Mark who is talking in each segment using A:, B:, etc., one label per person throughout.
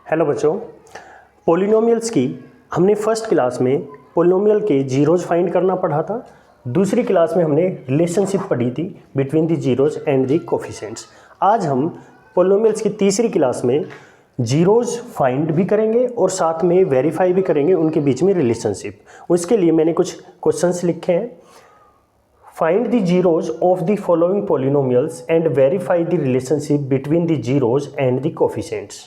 A: Hello बच्चों, polynomials की हमने फर्स्ट क्लास में पोलिनोमियल के जीरोज फाइंड करना पढ़ा था। दूसरी क्लास में हमने रिलेशनशिप पढ़ी थी between the zeros and the coefficients. आज हम पोलिनोमियल्स की तीसरी क्लास में जीरोज फाइंड भी करेंगे और साथ में वेरीफाई भी करेंगे उनके बीच में रिलेशनशिप। उसके लिए मैंने कुछ क्वेश्चंस लिखे हैं। Find the zeros of the following polynomials and verify the relationship between the zeros and the coefficients।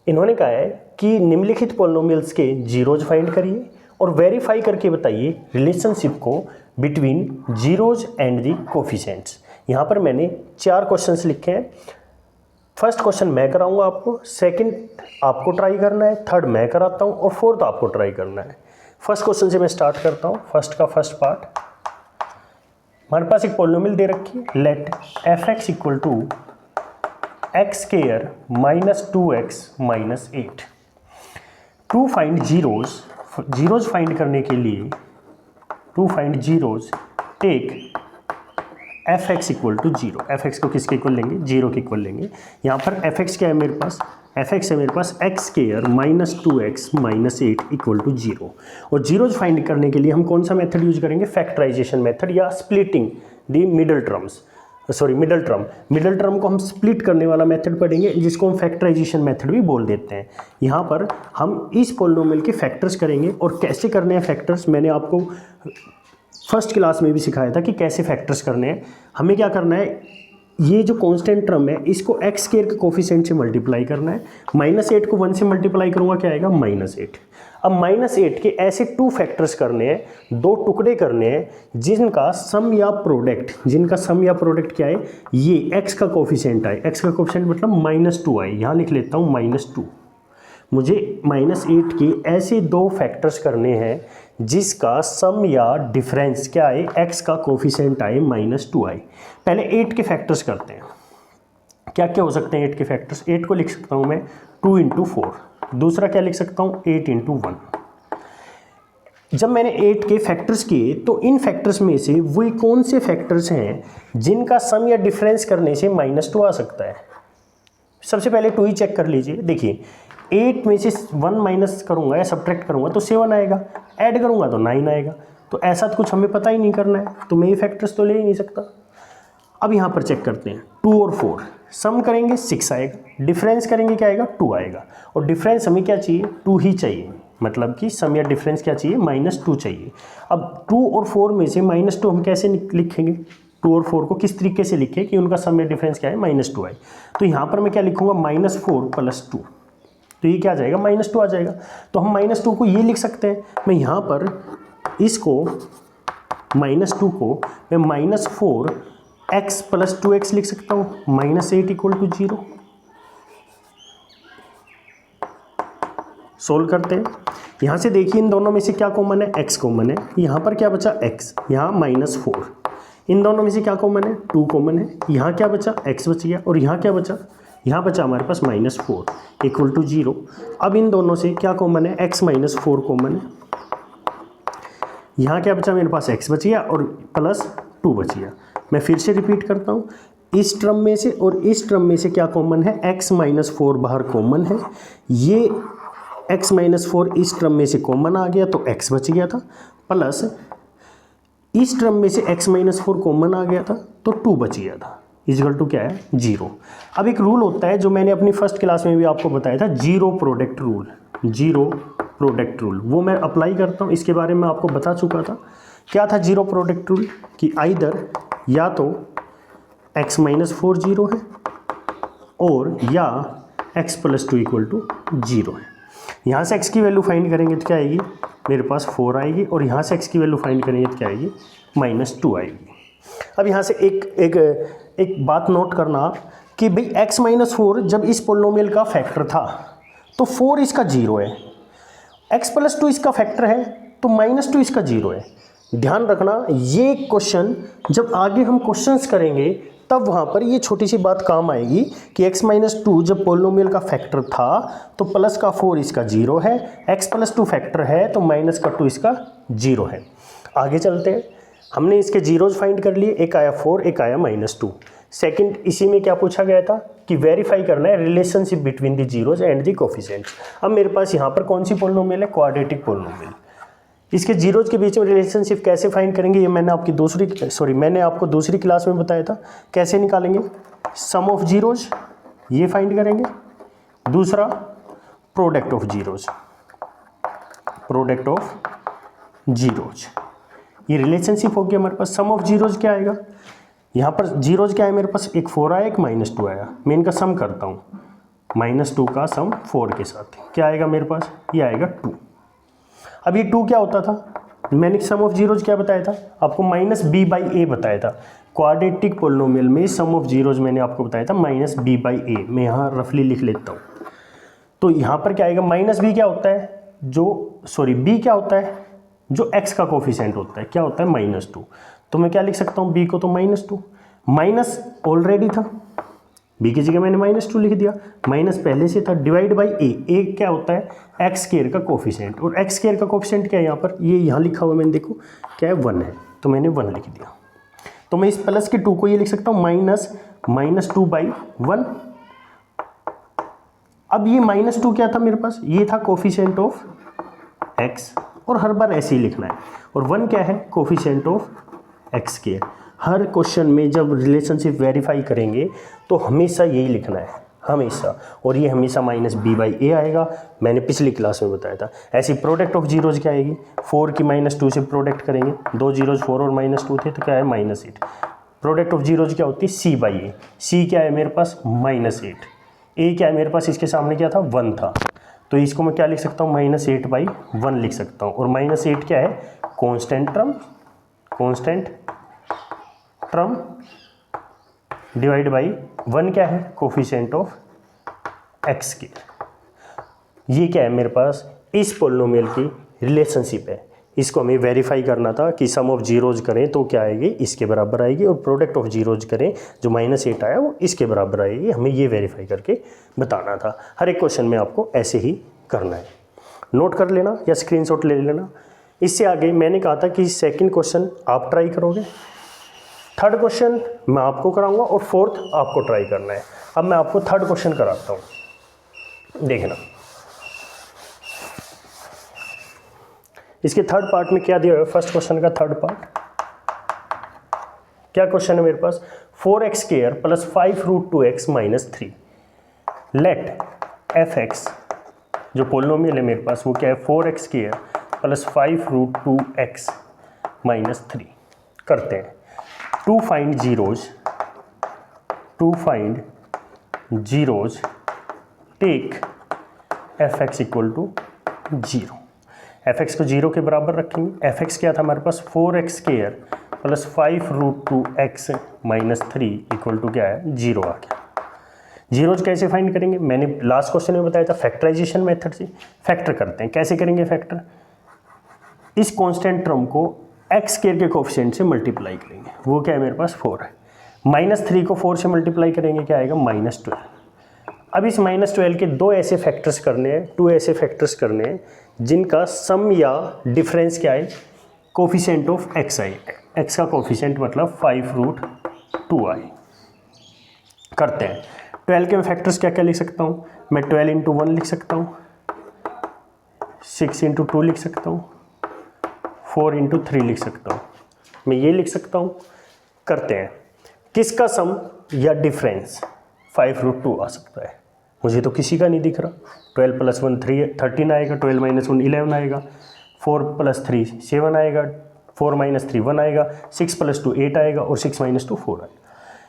A: इन्होंने कहा है कि निम्नलिखित पोलिनोमियल्स के जीरोज फाइंड करिए और वेरीफाई करके बताइए रिलेशनशिप को between zeros and the coefficients. यहाँ पर मैंने 4 क्वेश्चंस लिखे हैं। फर्स्ट क्वेश्चन मैं कराऊंगा आपको, सेकंड आपको ट्राई करना है, थर्ड मैं कराता हूँ और फोर्थ आपको ट्राई करना है। फर्स्ट क्वेश्चन से मैं स्टार्ट करता हूँ। फर्स्ट का फर्स्ट पार्ट, हमारे पास एक पोलिनोमियल दे रखी है, let f x equal to x square minus 2x minus 8। To find zeros find करने के लिए to find zeros take f x equal to 0। F x को किसके इक्वल लेंगे? 0 के इक्वल लेंगे। यहाँ पर एफ एक्स क्या है मेरे पास? एफ एक्स है मेरे पास X square minus 2x minus 8 equal to 0। और जीरोज फाइंड करने के लिए हम कौन सा मेथड यूज करेंगे? फैक्टराइजेशन मेथड या splitting the middle term. Middle term को हम स्प्लिट करने वाला मेथड पढ़ेंगे जिसको हम फैक्टराइजेशन मेथड भी बोल देते हैं। यहाँ पर हम इस पोलिनोमियल के फैक्टर्स करेंगे और कैसे करने हैं फैक्टर्स मैंने आपको फर्स्ट क्लास में भी सिखाया था कि कैसे फैक्टर्स करने हैं। हमें क्या करना है, ये जो कांस्टेंट टर्म है इसको एक्स स्क्वायर के कोफिशिएंट से मल्टीप्लाई करना है। माइनस 8 को 1 से मल्टीप्लाई करूँगा, क्या आएगा? माइनस 8। अब माइनस 8 के ऐसे 2 फैक्टर्स करने हैं, 2 टुकड़े करने हैं जिनका सम या प्रोडक्ट क्या है? ये एक्स का कोफिशिएंट है। एक्स का कोफिशिएंट मतलब -2 आए। यहाँ लिख लेता हूँ -2। मुझे -8 के ऐसे 2 फैक्टर्स करने हैं जिसका सम या डिफरेंस क्या है? एक्स का कोफिशिएंट आए -2 आए। पहले 8 के फैक्टर्स करते हैं। क्या क्या हो सकते हैं 8 के फैक्टर्स? 8 को लिख सकता हूँ मैं 2 × 4। दूसरा क्या लिख सकता हूँ? 8 × 1। जब मैंने 8 के फैक्टर्स किए तो इन फैक्टर्स में से वही कौन से फैक्टर्स हैं जिनका सम या डिफरेंस करने से -2 आ सकता है? सबसे पहले 2 ही चेक कर लीजिए। देखिए 8 में से 1 माइनस करूंगा या सब्ट्रैक्ट करूंगा तो 7 आएगा, ऐड करूंगा तो 9 आएगा। तो ऐसा तो कुछ हमें पता ही नहीं करना है, तो मैं ये फैक्टर्स तो ले ही नहीं सकता। अब यहाँ पर चेक करते हैं 2 और 4 सम करेंगे 6 आएगा, डिफरेंस करेंगे क्या आएगा? 2 आएगा। और डिफरेंस हमें क्या चाहिए? 2 ही चाहिए, मतलब कि सम या डिफरेंस क्या चाहिए? -2 चाहिए। अब 2 और 4 में से -2 हम कैसे लिखेंगे? 2 और 4 को किस तरीके से लिखें कि उनका सम या डिफरेंस क्या है? -2 आए। तो यहाँ पर मैं क्या लिखूंगा? -4 + 2। तो ये क्या आ जाएगा? -2 आ जाएगा। तो हम -2 को ये लिख सकते हैं। मैं यहाँ पर इसको -2 को मैं -4 x + 2x लिख सकता हूँ। -8 = 0। सोल्व करते हैं। यहाँ से देखिए इन दोनों में से क्या कॉमन है? x कॉमन है। यहाँ पर क्या बचा? x। यहाँ -4। इन दोनों में से क्या कॉमन है? 2 कॉमन है। यहाँ क्या बचा? x बच गया। और यहाँ क्या बचा? यहाँ बचा हमारे पास -4 = 0। अब इन दोनों से क्या कॉमन है? x - 4 कॉमन है। यहाँ क्या बचा? मेरे पास x बच गया और +2 बच गया। मैं फिर से रिपीट करता हूँ, इस टर्म में से और इस टर्म में से क्या कॉमन है? x - 4 बाहर कॉमन है। ये x - 4 इस टर्म में से कॉमन आ गया तो x बच गया था, प्लस इस टर्म में से x - 4 कॉमन आ गया था तो 2 बच गया था। इक्वल टू क्या है? 0। अब एक रूल होता है जो मैंने अपनी फर्स्ट क्लास में भी आपको बताया था, जीरो प्रोडक्ट रूल। वो मैं अप्लाई करता हूँ। इसके बारे में आपको बता चुका था। क्या था जीरो प्रोडक्ट रूल? कि आइदर या तो x - 4 0 है और या x + 2 = 0 है। यहाँ से x की वैल्यू फाइंड करेंगे तो क्या आएगी? मेरे पास 4 आएगी। और यहाँ से x की वैल्यू फाइंड करेंगे तो क्या आएगी? -2 आएगी। अब यहाँ से एक बात नोट करना कि भाई x - 4 जब इस पोलिनोमियल का फैक्टर था तो 4 इसका 0 है, x + 2 इसका फैक्टर है तो -2 इसका 0 है। ध्यान रखना, ये क्वेश्चन जब आगे हम क्वेश्चंस करेंगे तब वहाँ पर ये छोटी सी बात काम आएगी कि x - 2 जब पोलिनोमियल का फैक्टर था तो +4 इसका 0 है, x + 2 फैक्टर है तो -2 इसका 0 है। आगे चलते हैं। हमने इसके जीरोज फाइंड कर लिए, एक आया 4, एक आया -2। सेकंड इसी में क्या पूछा गया था? कि वेरीफाई करना है relationship between the zeros and the coefficients. अब मेरे पास यहाँ पर कौन सी पोलिनोमियल है, क्वाड्रेटिक पोलिनोमियल। इसके जीरोज के बीच में रिलेशनशिप कैसे फाइंड करेंगे ये मैंने आपको दूसरी क्लास में बताया था। कैसे निकालेंगे, सम ऑफ जीरोज ये फाइंड करेंगे, दूसरा प्रोडक्ट ऑफ जीरोज, ये रिलेशनशिप हो गया हमारे पास। सम ऑफ जीरोज क्या आएगा, यहाँ पर जीरोज क्या है मेरे पास, एक 4 आया एक -2 आया, मैं इनका सम करता हूँ, -2 का सम 4 के साथ क्या आएगा मेरे पास, ये आएगा 2। अब ये 2 क्या होता था, मैंने सम ऑफ जीरोज क्या बताया था आपको, -b/a बताया था। क्वाड्रेटिक पोलिनोमियल में सम ऑफ जीरोज मैंने आपको बताया था -b/a, मैं यहाँ रफली लिख लेता हूँ। तो यहाँ पर क्या आएगा, -b क्या होता है, b क्या होता है, जो x का कोफिशिएंट होता है, क्या होता है -2। तो मैं क्या लिख सकता हूँ, b को तो -2, माइनस ऑलरेडी था, b की जगह मैंने -2 लिख दिया, माइनस पहले से था, डिवाइड बाई a क्या होता है एक्स स्क्वायर का कोफिशिएंट, और एक्स स्क्वायर का कोफिशिएंट क्या है यहाँ पर, ये यहाँ लिखा हुआ मैंने देखो क्या है 1 है, तो मैंने 1 लिख दिया। तो मैं इस प्लस के 2 को ये लिख सकता हूँ -2/1। अब ये -2 क्या था मेरे पास, ये था कोफिशिएंट ऑफ x, और हर बार ऐसे ही लिखना है, और 1 क्या है, coefficient of x square. Her question में जब रिलेशनशिप वेरीफाई करेंगे तो हमेशा यही लिखना है, हमेशा, और ये हमेशा -b/a आएगा, मैंने पिछली क्लास में बताया था। ऐसी प्रोडक्ट ऑफ जीरोज क्या आएगी, 4 की -2 से प्रोडक्ट करेंगे, 2 जीरोज 4 और -2 थे तो क्या है -8। प्रोडक्ट ऑफ जीरोज क्या होती है, c/a, c क्या है मेरे पास -8, a क्या है मेरे पास, इसके सामने क्या था 1 था, तो इसको मैं क्या लिख सकता हूँ -8/1 लिख सकता हूँ, और -8 क्या है कांस्टेंट टर्म डिवाइड बाई 1 क्या है कोफिशिएंट ऑफ एक्स स्क्वायर। ये क्या है मेरे पास, इस पोलिनोमियल की रिलेशनशिप है, इसको हमें वेरीफाई करना था कि सम ऑफ जीरोज करें तो क्या आएगी, इसके बराबर आएगी, और प्रोडक्ट ऑफ जीरोज करें जो -8 आया वो इसके बराबर आएगी, हमें ये वेरीफाई करके बताना था। हर एक क्वेश्चन में आपको ऐसे ही करना है, नोट कर लेना या स्क्रीनशॉट ले लेना। इससे आगे मैंने कहा था कि सेकंड क्वेश्चन आप ट्राई करोगे, थर्ड क्वेश्चन मैं आपको कराऊंगा, और फोर्थ आपको ट्राई करना है। अब मैं आपको थर्ड क्वेश्चन कराता हूँ, देखना इसके थर्ड पार्ट में क्या दिया हुआ है। फर्स्ट क्वेश्चन का थर्ड पार्ट क्या क्वेश्चन है मेरे पास, 4x² + 5√2x - 3 लेट fx, जो पोलिनोमियल है मेरे पास वो क्या है 4x² + 5√2x - 3। करते हैं, to find zeros take fx = 0। fx को 0 के बराबर रखेंगे, fx क्या था हमारे पास 4x² + 5√2x - 3 = क्या है 0 आ गया। जीरोज कैसे फाइंड करेंगे, मैंने लास्ट क्वेश्चन में बताया था फैक्टराइजेशन मेथड से। फैक्टर करते हैं, कैसे करेंगे फैक्टर, इस कांस्टेंट टर्म को x² के कोफिशिएंट से मल्टीप्लाई करेंगे, वो क्या है मेरे पास 4 है, -3 को 4 से मल्टीप्लाई करेंगे क्या आएगा -12। अब इस -12 के दो ऐसे फैक्टर्स करने हैं, 2 ऐसे फैक्टर्स करने हैं जिनका सम या डिफरेंस क्या है कोफिशिएंट ऑफ x आए, x का कोफिशिएंट मतलब 5√2 आए। करते हैं, 12 के मैं फैक्टर्स क्या क्या लिख सकता हूँ, मैं 12 × 1 लिख सकता हूँ, 6 × 2 लिख सकता हूँ, 4 × 3 लिख सकता हूँ, मैं ये लिख सकता हूँ। करते हैं, किसका सम या डिफरेंस 5√2 आ सकता है, मुझे तो किसी का नहीं दिख रहा। 12 + 1 13 आएगा, 12 - 1 11 आएगा, 4 + 3 7 आएगा, 4 - 3 1 आएगा, 6 + 2 8 आएगा, और 6 - 2 4 आएगा।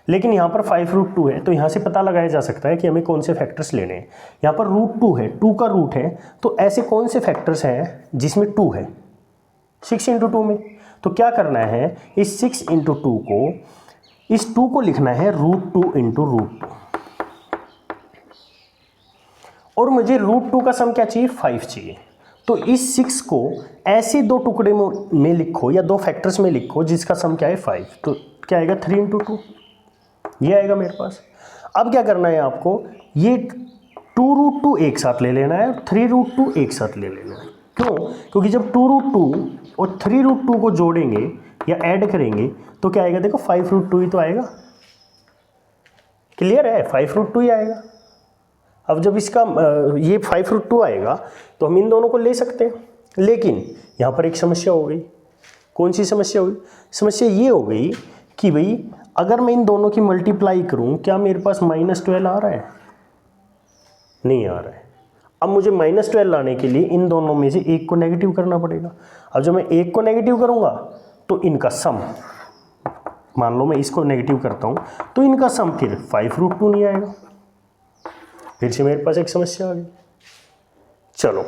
A: लेकिन यहाँ पर 5√2 है, तो यहाँ से पता लगाया जा सकता है कि हमें कौन से फैक्टर्स लेने हैं। यहाँ पर √2 है, 2 का रूट है, तो ऐसे कौन से फैक्टर्स हैं जिसमें 2 है 6 × 2 में। तो क्या करना है, इस 6 × 2 को, इस 2 को लिखना है √2 × √2, और मुझे √2 का सम क्या चाहिए 5 चाहिए। तो इस 6 को ऐसे दो टुकड़े में लिखो या दो फैक्टर्स में लिखो जिसका सम क्या है 5, तो क्या आएगा 3 × 2, ये आएगा मेरे पास। अब क्या करना है आपको, ये 2√2 एक साथ ले लेना है और 3√2 एक साथ ले लेना है। क्यों, क्योंकि जब 2√2 और 3√2 को जोड़ेंगे या ऐड करेंगे तो क्या आएगा, देखो 5√2 ही तो आएगा। क्लियर है, 5√2 ही आएगा। अब जब इसका ये 5√2 आएगा तो हम इन दोनों को ले सकते हैं, लेकिन यहाँ पर एक समस्या हो गई। कौन सी समस्या हुई? समस्या ये हो गई कि भाई अगर मैं इन दोनों की मल्टीप्लाई करूँ, क्या मेरे पास -12 आ रहा है? नहीं आ रहा है। अब मुझे -12 लाने के लिए इन दोनों में से एक को नेगेटिव करना पड़ेगा। अब जब मैं एक को नेगेटिव करूँगा तो इनका सम, मान लो मैं इसको नेगेटिव करता हूँ तो इनका सम फिर 5√2 नहीं आएगा। फिर से मेरे पास एक समस्या आ गई। चलो,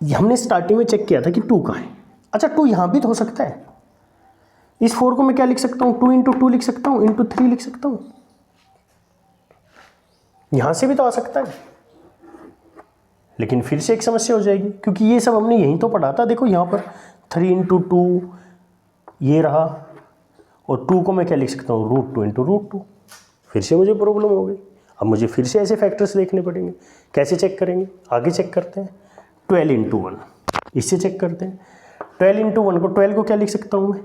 A: हमने स्टार्टिंग में चेक किया था कि 2 कहाँ है। अच्छा, 2 यहाँ भी तो हो सकता है। इस 4 को मैं क्या लिख सकता हूँ? 2 × 2 लिख सकता हूँ, × 3 लिख सकता हूँ। यहाँ से भी तो आ सकता है, लेकिन फिर से एक समस्या हो जाएगी, क्योंकि ये सब हमने यहीं तो पढ़ा था। देखो यहाँ पर 3 × 2 ये रहा, और 2 को मैं क्या लिख सकता हूँ? √2 × √2। फिर से मुझे प्रॉब्लम हो गई। अब मुझे फिर से ऐसे फैक्टर्स देखने पड़ेंगे। कैसे चेक करेंगे? आगे चेक करते हैं। 12 × 1, इससे चेक करते हैं। 12 × 1 को 12 को क्या लिख सकता हूँ मैं?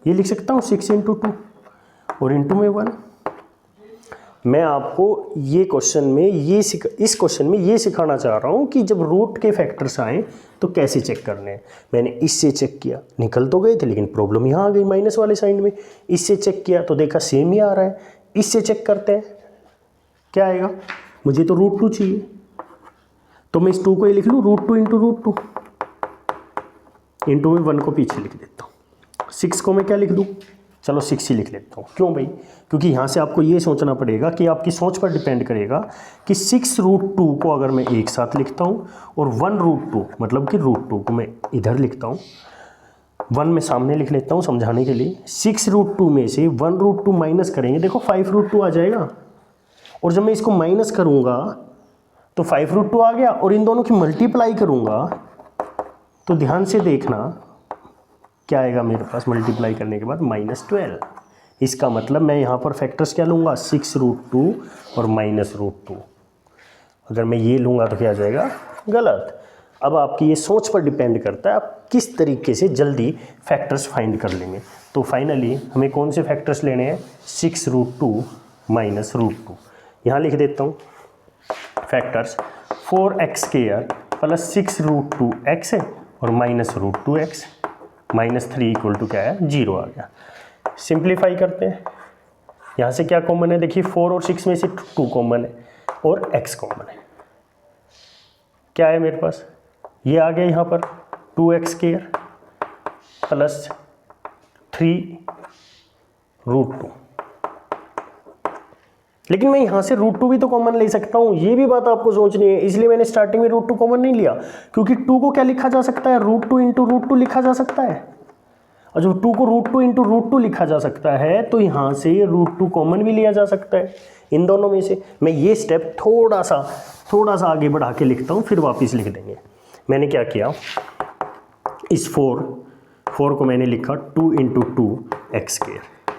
A: ये लिख सकता हूँ 6 × 2 और इंटू में 1। मैं आपको ये क्वेश्चन में इस क्वेश्चन में ये सिखाना चाह रहा हूँ कि जब रूट के फैक्टर्स आए तो कैसे चेक करने हैं। मैंने इससे चेक किया, निकल तो गए थे, लेकिन प्रॉब्लम यहाँ आ गई माइनस वाले साइड में। इससे चेक किया तो देखा सेम ही आ रहा है। इससे चेक करते हैं क्या आएगा। मुझे तो √2 चाहिए, तो मैं इस 2 को ये लिख लूँ √2 × √2, इंटू में 1 को पीछे लिख देता हूँ। 6 को मैं क्या लिख दूँ? चलो 6 ही लिख लेता हूँ। क्यों भाई? क्योंकि यहाँ से आपको ये सोचना पड़ेगा कि आपकी सोच पर डिपेंड करेगा कि 6√2 को अगर मैं एक साथ लिखता हूँ और 1√2 मतलब कि √2 को मैं इधर लिखता हूँ, 1 में सामने लिख लेता हूँ समझाने के लिए। 6√2 में से 1√2 माइनस करेंगे, देखो 5√2 आ जाएगा। और जब मैं इसको माइनस करूँगा तो 5√2 आ गया, और इन दोनों की मल्टीप्लाई करूँगा तो ध्यान से देखना क्या आएगा मेरे पास मल्टीप्लाई करने के बाद? -12। इसका मतलब मैं यहाँ पर फैक्टर्स क्या लूँगा? 6√2 और -√2। अगर मैं ये लूँगा तो क्या आ जाएगा? गलत। अब आपकी ये सोच पर डिपेंड करता है आप किस तरीके से जल्दी फैक्टर्स फाइंड कर लेंगे। तो फाइनली हमें कौन से फैक्टर्स लेने हैं? 6√2 -√2। यहाँ लिख देता हूँ फैक्टर्स 4x² + 6√2x और -√2x, -3 = क्या है? 0 आ गया। सिंप्लीफाई करते हैं। यहाँ से क्या कॉमन है? देखिए 4 और 6 में से 2 कॉमन है और x कॉमन है। क्या है मेरे पास? ये आ गया यहाँ पर 2x² + 3√2। लेकिन मैं यहाँ से √2 भी तो कॉमन ले सकता हूँ, ये भी बात आपको सोचनी है। इसलिए मैंने स्टार्टिंग में √2 कॉमन नहीं लिया, क्योंकि 2 को क्या लिखा जा सकता है? √2 × √2 लिखा जा सकता है। और जब 2 को √2 × √2 लिखा जा सकता है तो यहाँ से √2 कॉमन भी लिया जा सकता है इन दोनों में से। मैं ये स्टेप थोड़ा सा आगे बढ़ा के लिखता हूँ, फिर वापस लिख देंगे। मैंने क्या किया, इस 4 को मैंने लिखा 2 × 2x²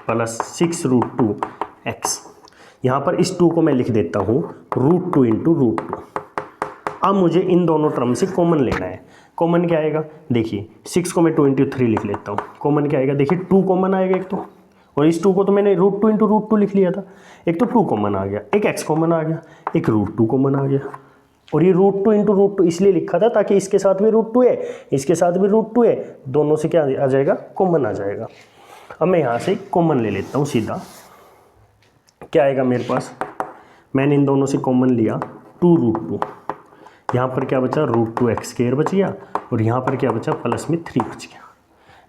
A: + 6√2x। यहाँ पर इस 2 को मैं लिख देता हूँ √2 × √2। अब मुझे इन दोनों टर्म से कॉमन लेना है। कॉमन क्या आएगा? देखिए 6 को मैं 2 × 3 लिख लेता हूँ। कॉमन क्या आएगा? देखिए 2 कॉमन आएगा एक तो, और इस 2 को तो मैंने √2 × √2 लिख लिया था। एक तो 2 कॉमन आ गया, एक x कॉमन आ गया, एक √2 कॉमन आ गया। और ये √2 × √2 इसलिए लिखा था ताकि इसके साथ भी √2 है, इसके साथ भी √2 है, दोनों से क्या आ जाएगा? कॉमन आ जाएगा। अब मैं यहाँ से कॉमन ले लेता हूँ सीधा। क्या आएगा मेरे पास? मैंने इन दोनों से कॉमन लिया 2√2। यहाँ पर क्या बचा? √2x² बच गया, और यहाँ पर क्या बचा? प्लस में 3 बच गया।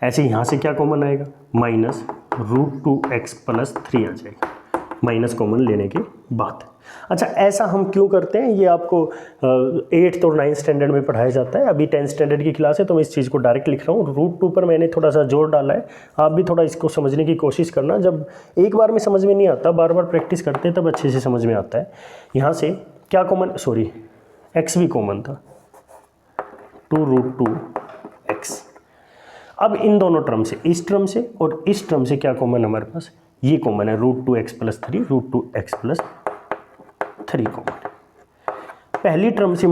A: ऐसे यहाँ से क्या कॉमन आएगा? -√2x + 3 आ जाएगा, माइनस कॉमन लेने के बाद। अच्छा, ऐसा हम क्यों करते हैं? ये आपको 8th और 9th स्टैंडर्ड में पढ़ाया जाता है। अभी 10th स्टैंडर्ड की क्लास है तो मैं इस चीज़ को डायरेक्ट लिख रहा हूँ। √2 पर मैंने थोड़ा सा जोर डाला है, आप भी थोड़ा इसको समझने की कोशिश करना। जब एक बार में समझ में नहीं आता, बार बार प्रैक्टिस करते हैं तब अच्छे से समझ में आता है। यहाँ से क्या कॉमन, सॉरी x भी कॉमन था, 2√2x। अब इन दोनों टर्म से, इस टर्म से और इस टर्म से क्या कॉमन है हमारे पास? ये कॉमन है, √2x + 3, √2x + 3 कॉमन है। पहली टर्म से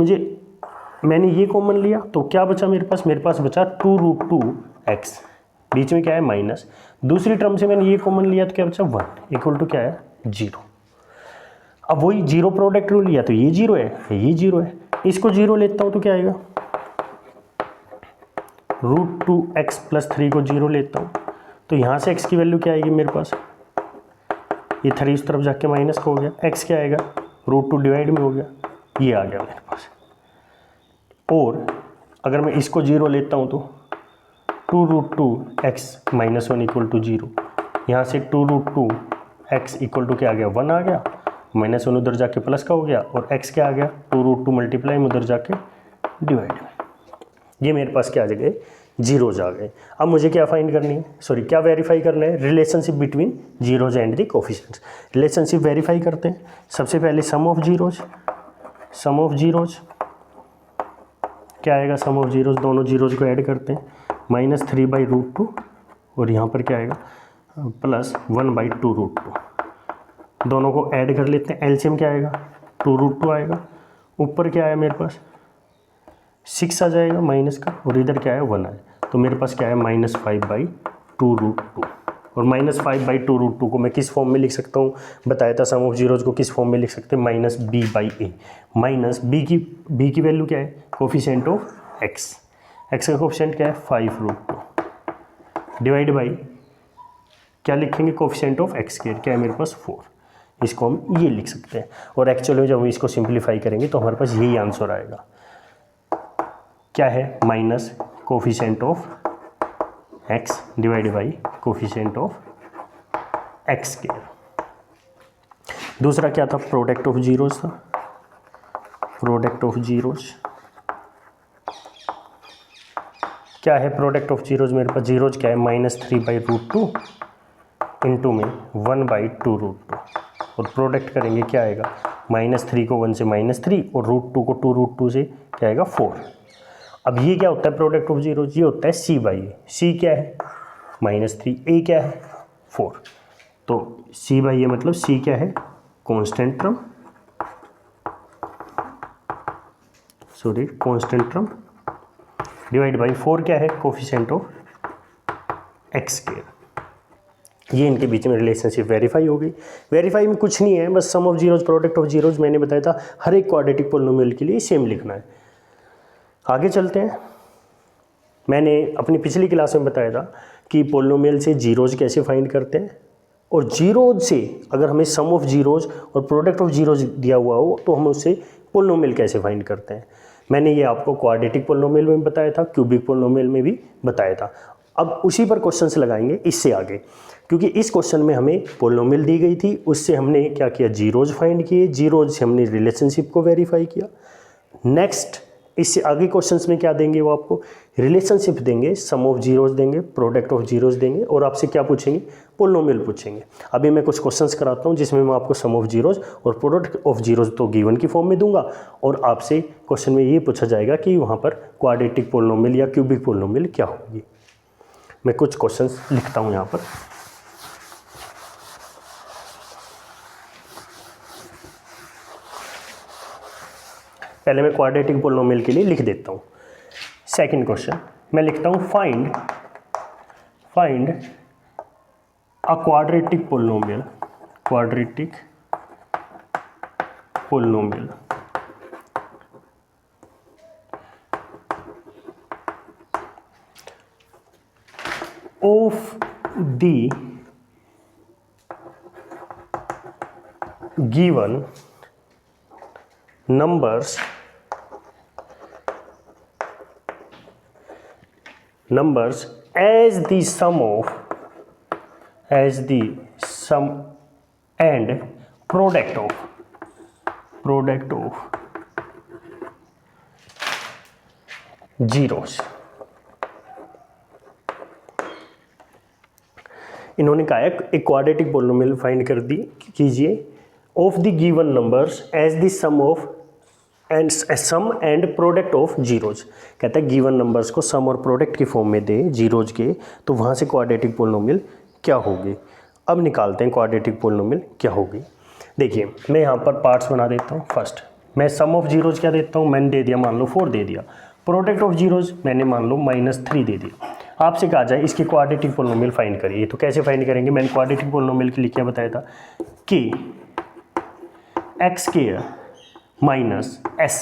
A: मैंने ये कॉमन लिया तो क्या बचा मेरे पास? मेरे पास बचा 2√2x, बीच में क्या है? माइनस। दूसरी टर्म से मैंने ये कॉमन लिया तो क्या बचा? 1 = क्या है? 0। अब वही जीरो प्रोडक्ट रूल, या तो ये जीरो है ये जीरो है, इसको जीरो लेता हूँ तो क्या आएगा, √2x + 3 को जीरो लेता हूँ तो यहाँ से x की वैल्यू क्या आएगी मेरे पास, ये 3 इस तरफ जाके माइनस का हो गया, x क्या आएगा, √2 डिवाइड में हो गया, ये आ गया मेरे पास। और अगर मैं इसको जीरो लेता हूँ तो 2√2x - 1 = 0, यहाँ से 2√2x = क्या आ गया, 1 आ गया, -1 उधर जाके प्लस का हो गया, और x क्या आ गया, 2√2 मल्टीप्लाई में उधर जाके डिवाइड में। ये मेरे पास क्या आ गए, जीरोज आ गए। अब मुझे क्या फाइंड करनी है, सॉरी क्या वेरीफाई करना है, relationship between zeros and the coefficients. Relationship verify करते हैं। सबसे पहले सम ऑफ जीरोज क्या आएगा, सम ऑफ जीरोज, दोनों जीरोज को ऐड करते हैं, -3/√2 और यहाँ पर क्या आएगा +1/2√2, दोनों को ऐड कर लेते हैं, एलसीएम क्या आएगा 2√2 आएगा, ऊपर क्या आया मेरे पास 6 आ जाएगा माइनस का, और इधर क्या है 1 आया, तो मेरे पास क्या है -5/2√2। और -5/2√2 को मैं किस फॉर्म में लिख सकता हूँ, बताया था सम ऑफ जीरोज को किस फॉर्म में लिख सकते हैं, -b/a, b की वैल्यू क्या है, कोफिशिएंट ऑफ x का कोफिशिएंट क्या है 5√2, डिवाइड बाई क्या लिखेंगे, कोफिशिएंट ऑफ x स्क्वायर क्या है मेरे पास 4, इसको हम ये लिख सकते हैं। और एक्चुअली में जब हम इसको सिंप्लीफाई करेंगे तो हमारे पास यही आंसर आएगा, क्या है minus coefficient of x divide by coefficient of x square. दूसरा क्या था, प्रोडक्ट ऑफ जीरोज था, प्रोडक्ट ऑफ जीरोज क्या है, प्रोडक्ट ऑफ जीरोज मेरे पास जीरोज क्या है -3/√2 इंटू में 1/2√2, और प्रोडक्ट करेंगे क्या आएगा, -3 को 1 से -3 और √2 को 2√2 से क्या आएगा 4। अब ये क्या होता है प्रोडक्ट ऑफ जीरोज, ये होता है c/a, c क्या है -3, a क्या है 4, तो c/a मतलब c क्या है कांस्टेंट टर्म, डिवाइड बाई 4 क्या है कोफिशिएंट ऑफ x स्क्वायर। ये इनके बीच में रिलेशनशिप वेरीफाई हो गई। वेरीफाई में कुछ नहीं है, बस sum of zeros product of zeros मैंने बताया था हर एक क्वाड्रेटिक पॉलिनोमियल के लिए सेम लिखना है। आगे चलते हैं। मैंने अपनी पिछली क्लास में बताया था कि पॉलिनोमियल से जीरोज कैसे फाइंड करते हैं, और जीरोज से अगर हमें सम ऑफ जीरोज और प्रोडक्ट ऑफ जीरोज दिया हुआ हो तो हम उससे पॉलिनोमियल कैसे फाइंड करते हैं। मैंने ये आपको क्वाड्रेटिक पॉलिनोमियल में बताया था, क्यूबिक पॉलिनोमियल में भी बताया था। अब उसी पर क्वेश्चंस लगाएंगे इससे आगे, क्योंकि इस क्वेश्चन में हमें पॉलिनोमियल दी गई थी, उससे हमने क्या किया, जीरोज फाइंड किए, जीरोज से हमने रिलेशनशिप को वेरीफाई किया। नेक्स्ट इससे आगे क्वेश्चंस में क्या देंगे, वो आपको रिलेशनशिप देंगे, सम ऑफ जीरोज देंगे, प्रोडक्ट ऑफ जीरोज देंगे, और आपसे क्या पूछेंगे, पॉलिनोमियल पूछेंगे। अभी मैं कुछ क्वेश्चंस कराता हूँ जिसमें मैं आपको सम ऑफ जीरोज और प्रोडक्ट ऑफ जीरोज तो गिवन की फॉर्म में दूंगा, और आपसे क्वेश्चन में ये पूछा जाएगा कि वहाँ पर क्वाड्रेटिक पॉलिनोमियल या क्यूबिक पॉलिनोमियल क्या होगी। मैं कुछ क्वेश्चंस लिखता हूँ यहाँ पर। पहले मैं क्वाड्रेटिक पॉलिनोमियल के लिए लिख देता हूँ। सेकंड क्वेश्चन मैं लिखता हूँ, find a quadratic polynomial of the given numbers as the sum and product of zeros। इन्होंने कहा है एक क्वाड्रेटिक पॉलिनोमियल फाइंड कर दी कीजिए of the given numbers as the sum and product of zeros. कहता है गिवन नंबर्स को सम और प्रोडक्ट की फॉर्म में दे जीरोज के, तो वहाँ से क्वाड्रेटिक पॉलिनोमियल क्या होगी। अब निकालते हैं क्वाड्रेटिक पॉलिनोमियल क्या होगी। देखिए मैं यहाँ पर पार्ट्स बना देता हूँ। फर्स्ट मैं सम ऑफ जीरोज क्या देता हूँ, मैंने दे दिया मान लो 4 दे दिया। प्रोडक्ट ऑफ जीरोज मैंने मान लो -3 दे दिया। आपसे कहा जाए इसकी क्वाड्रेटिक पॉलिनोमियल फाइंड करिए, तो कैसे फाइंड करेंगे। मैंने क्वाड्रेटिक पॉलिनोमियल के लिए क्या बताया था कि x square minus S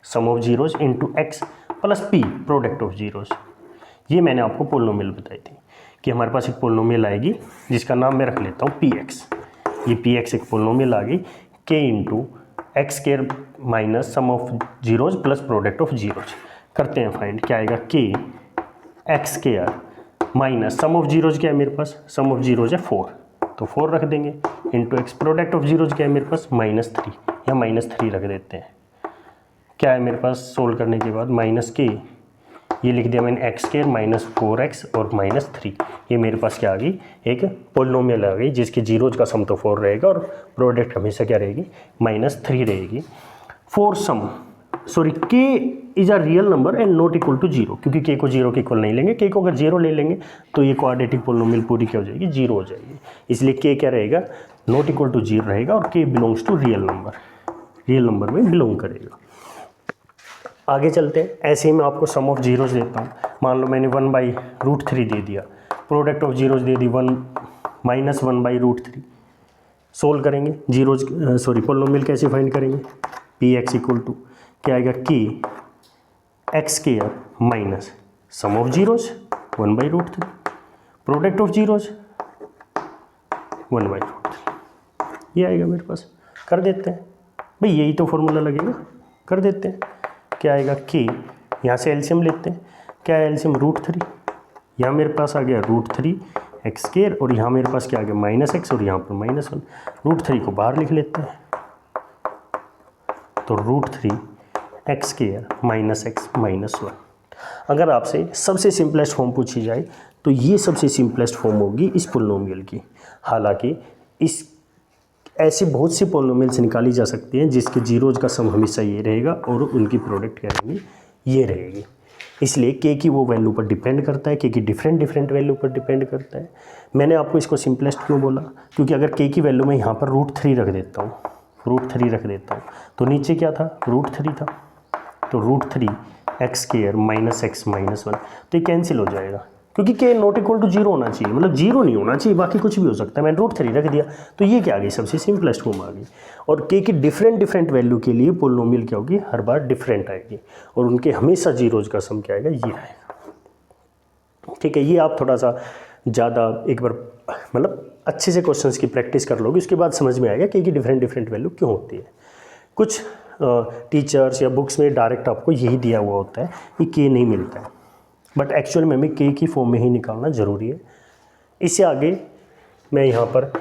A: sum of zeros into x plus P product of zeros. ये मैंने आपको पोलिनोमियल बताई थी कि हमारे पास एक पोलिनोमियल आएगी जिसका नाम मैं रख लेता हूँ पी एक्स। ये पी एक्स एक पोलिनोमियल आ गई के into x square minus sum of zeros plus product of zeros. करते हैं फाइंड, क्या आएगा के x square minus sum of zeros क्या है मेरे पास, सम ऑफ जीरोज है 4 तो 4 रख देंगे into x product of zeros क्या है मेरे पास -3 या -3 रख देते हैं। क्या है मेरे पास सोल्व करने के बाद माइनस के, ये लिख दिया मैंने एक्स स्क्वायर माइनस 4x और -3। ये मेरे पास क्या आ गई, एक पोलिनोमियल आ गई जिसके जीरोज का सम तो 4 रहेगा और प्रोडक्ट हमेशा क्या रहेगी -3 रहेगी। For sum sorry k is a real number and not equal to 0, क्योंकि के को 0 के इक्वल नहीं लेंगे, के को अगर 0 ले लेंगे तो ये क्वाड्रेटिक पोलिनोमियल पूरी क्या हो जाएगी 0 हो जाएगी। इसलिए के क्या रहेगा नॉट इक्वल टू 0 रहेगा और के बिलोंग्स टू रियल नंबर में बिलोंग करेगा। आगे चलते हैं। ऐसे ही मैं आपको सम ऑफ जीरोज देता हूँ। मान लो मैंने 1/√3 दे दिया, product of zeros they the -1/√3। Solve करेंगे जीरोज पोलिनोमियल कैसे फाइंड करेंगे, पी एक्स इक्वल टू क्या आएगा के x square minus sum of zeros 1/√3 product of zeros 1/√3। ये आएगा मेरे पास। कर देते हैं भाई, यही तो फॉर्मूला लगेगा, कर देते हैं। क्या आएगा के, यहाँ से एलसीएम लेते हैं, क्या है एलसीएम √3, यहाँ मेरे पास आ गया √3 एक्स स्क्वायर और यहाँ मेरे पास क्या आ गया -x और यहाँ पर -1। √3 को बाहर लिख लेते हैं तो √3 एक्स स्क्वायर -x -1। अगर आपसे सबसे सिंपलेस्ट फॉर्म पूछी जाए तो ये सबसे सिंपलेस्ट फॉर्म होगी इस पोलिनोमियल की। हालांकि इस ऐसी बहुत सी पोलिनोमियल्स निकाली जा सकती हैं जिसके जीरोज का सम हमेशा ये रहेगा और उनकी प्रोडक्ट क्या रहेगी ये रहेगी। इसलिए के की वो वैल्यू पर डिपेंड करता है, के की डिफरेंट वैल्यू पर डिपेंड करता है। मैंने आपको इसको सिंपलेस्ट क्यों बोला, क्योंकि अगर के की वैल्यू मैं यहाँ पर √3 रख देता हूँ, तो नीचे क्या था √3 था, तो √3 एक्स स्क्वायर -x -1 तो ये कैंसिल हो जाएगा, क्योंकि के नॉट इक्वल टू 0 होना चाहिए, मतलब 0 नहीं होना चाहिए, बाकी कुछ भी हो सकता है। मैंने √3 रख दिया तो ये क्या आ गई, सबसे सिंपलेस्ट फॉर्म आ गई। और के की डिफरेंट वैल्यू के लिए पोलिनोमियल क्या होगी, हर बार डिफरेंट आएगी और उनके हमेशा जीरोज का सम क्या आएगा, ये आएगा। ठीक है, ये आप थोड़ा सा ज़्यादा एक बार मतलब अच्छे से क्वेश्चंस की प्रैक्टिस कर लोगे, उसके बाद समझ में आएगा के की डिफरेंट वैल्यू क्यों होती है। कुछ टीचर्स या बुक्स में डायरेक्ट आपको यही दिया हुआ होता है कि के नहीं मिलता है, बट एक्चुअल में हमें के की फॉर्म में ही निकालना ज़रूरी है। इससे आगे मैं यहाँ पर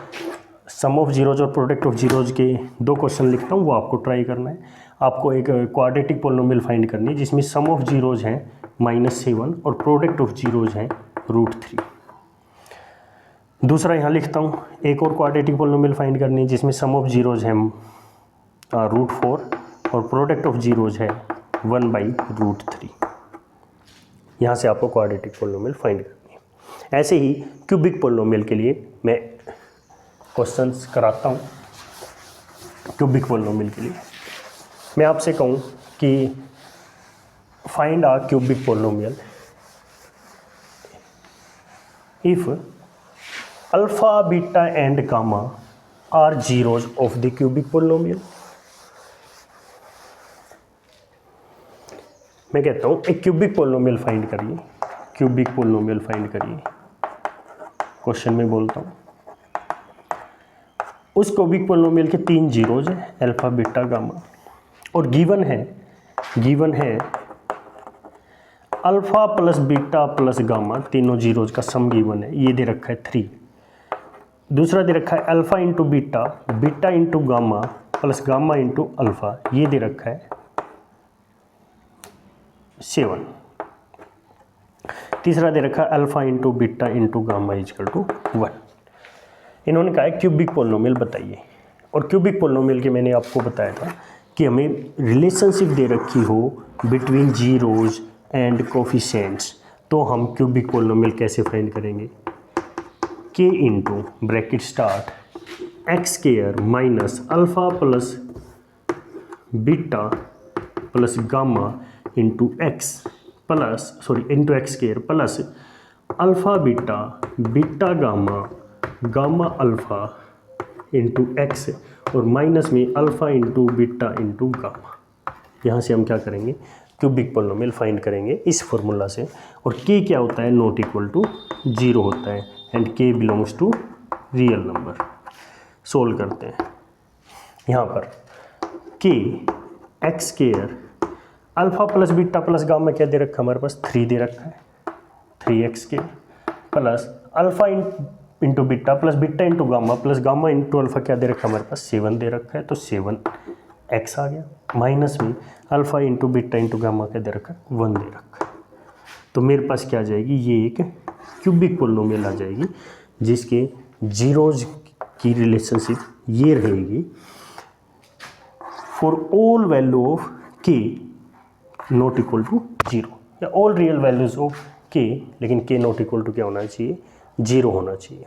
A: सम ऑफ जीरोज और प्रोडक्ट ऑफ जीरोज के 2 क्वेश्चन लिखता हूँ, वो आपको ट्राई करना है। आपको एक क्वाड्रेटिक पोलिनोमियल फाइंड करनी है जिसमें सम ऑफ जीरोज हैं -7 और प्रोडक्ट ऑफ जीरोज हैं √3। दूसरा यहाँ लिखता हूँ, एक और क्वाड्रेटिक पोलिनोमियल फाइंड करनी है जिसमें सम ऑफ जीरोज हैं √4 और प्रोडक्ट ऑफ जीरोज है 1/√3। यहाँ से आपको क्वाड्रेटिक पोलिनोमियल फाइंड करनी है। ऐसे ही क्यूबिक पोलिनोमियल के लिए मैं क्वेश्चंस कराता हूँ। क्यूबिक पोलिनोमियल के लिए मैं आपसे कहूँ कि find a cubic polynomial if alpha beta and gamma are zeros of the cubic polynomial. मैं कहता हूँ एक क्यूबिक पोलिनोमियल फाइंड करिए, क्यूबिक पोलिनोमियल फाइंड करिए। क्वेश्चन में बोलता हूँ उस क्यूबिक पोलिनोमियल के 3 जीरोज हैं अल्फा बीटा गामा और गिवन है alpha plus beta plus gamma, तीनों जीरोज का सम गिवन है, ये दे रखा है 3। दूसरा दे रखा है alpha into beta, beta into gamma plus gamma into alpha, ये दे रखा है 7। तीसरा दे रखा है alpha into beta into gamma is equal to 1। इन्होंने कहा है क्यूबिक पोलिनोमियल बताइए। और क्यूबिक पोलिनोमियल के मैंने आपको बताया था कि हमें रिलेशनशिप दे रखी हो बिटवीन जीरोज एंड कोफिशिएंट्स, तो हम क्यूबिक पोलिनोमियल कैसे फाइंड करेंगे, के into bracket start x square minus alpha plus beta plus gamma into x square plus alpha beta beta gamma gamma alpha into x और minus में alpha into beta into gamma. यहाँ से हम क्या करेंगे, क्यूबिक पोलिनोमियल फाइंड करेंगे इस formula से। और के क्या होता है, नॉट इक्वल टू 0 होता है and k belongs to real number. Solve करते हैं। यहाँ पर k x square alpha plus beta plus gamma क्या दे रखा है हमारे पास, 3 दे रखा है, 3x square plus alpha into beta plus beta into gamma plus gamma into alpha क्या दे रखा है हमारे पास, 7 दे रखा है, तो 7x आ गया। माइनस में alpha into beta into gamma क्या दे रखा है, 1 दे रखा है। तो मेरे पास क्या आ जाएगी, ये एक क्यूबिक पोलिनोमियल आ जाएगी जिसके जीरोज की रिलेशनशिप ये रहेगी फॉर ऑल वैल्यू ऑफ के नॉट इक्वल टू 0 या ऑल रियल वैल्यूज ऑफ के, लेकिन के नॉट इक्वल टू क्या होना चाहिए, 0 होना चाहिए।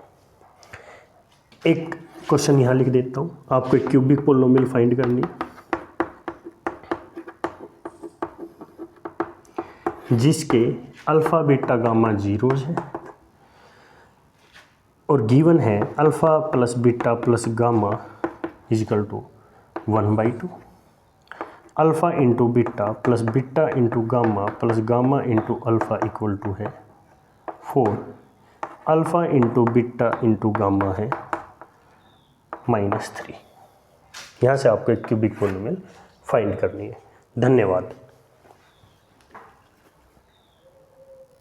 A: एक क्वेश्चन यहाँ लिख देता हूँ, आपको एक क्यूबिक पोलिनोमियल फाइंड करनी है जिसके अल्फ़ा बीटा गामा जीरोज है और गिवन है alpha plus beta plus gamma is equal to 1/2, alpha into beta plus beta into gamma plus gamma into alpha equal to है 4, alpha into beta into gamma है -3। यहाँ से आपको एक क्यूबिक पोलिनोमियल फाइंड करनी है। धन्यवाद।